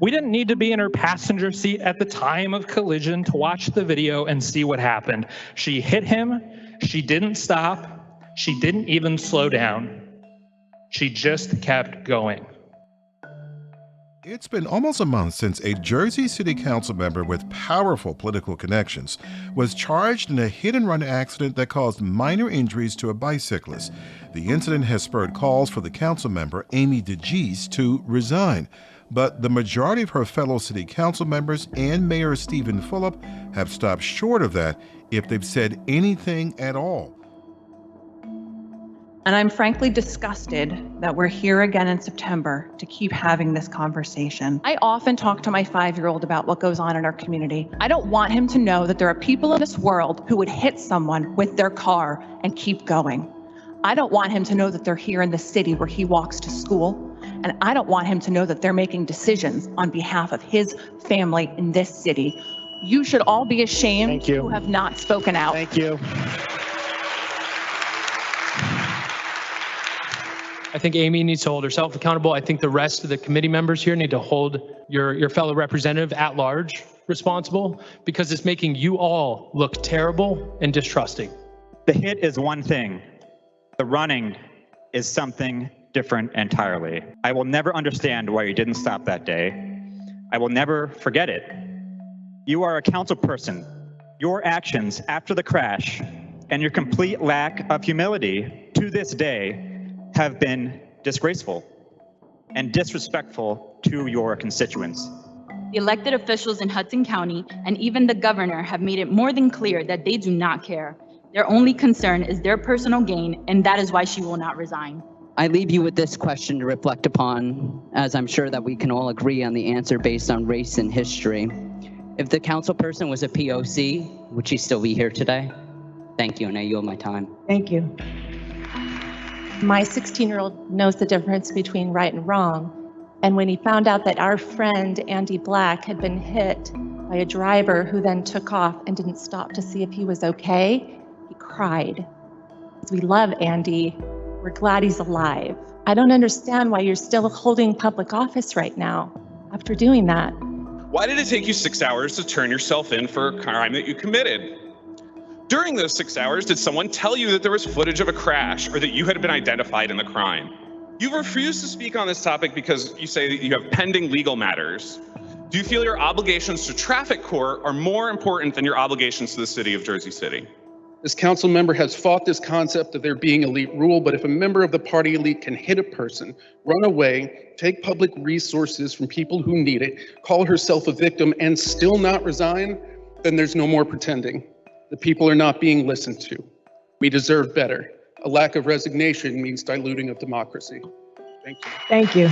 We didn't need to be in her passenger seat at the time of collision to watch the video and see what happened. She hit him. She didn't stop. She didn't even slow down. She just kept going. It's been almost a month since a Jersey City Council member with powerful political connections was charged in a hit-and-run accident that caused minor injuries to a bicyclist. The incident has spurred calls for the council member, Amy DeGise, to resign. But the majority of her fellow city council members and Mayor Stephen Fulop have stopped short of that if they've said anything at all. And I'm frankly disgusted that we're here again in September to keep having this conversation. I often talk to my 5-year-old about what goes on in our community. I don't want him to know that there are people in this world who would hit someone with their car and keep going. I don't want him to know that they're here in the city where he walks to school. And I don't want him to know that they're making decisions on behalf of his family in this city. You should all be ashamed who have not spoken out. Thank you. I think Amy needs to hold herself accountable. I think the rest of the committee members here need to hold your fellow representative at large responsible, because it's making you all look terrible and distrusting. The hit is one thing. The running is something different entirely. I will never understand why you didn't stop that day. I will never forget it. You are a council person. Your actions after the crash and your complete lack of humility to this day have been disgraceful and disrespectful to your constituents. The elected officials in Hudson County and even the governor have made it more than clear that they do not care. Their only concern is their personal gain, and that is why she will not resign. I leave you with this question to reflect upon, as I'm sure that we can all agree on the answer based on race and history. If the council person was a POC, would she still be here today? Thank you, and I yield my time. Thank you. My 16-year-old knows the difference between right and wrong. And when he found out that our friend, Andy Black, had been hit by a driver who then took off and didn't stop to see if he was okay, he cried. We love Andy. We're glad he's alive. I don't understand why you're still holding public office right now after doing that. Why did it take you 6 hours to turn yourself in for a crime that you committed? During those 6 hours, did someone tell you that there was footage of a crash or that you had been identified in the crime? You refuse to speak on this topic because you say that you have pending legal matters. Do you feel your obligations to traffic court are more important than your obligations to the city of Jersey City? This council member has fought this concept of there being elite rule, but if a member of the party elite can hit a person, run away, take public resources from people who need it, call herself a victim, and still not resign, then there's no more pretending. The people are not being listened to. We deserve better. A lack of resignation means diluting of democracy. Thank you. Thank you.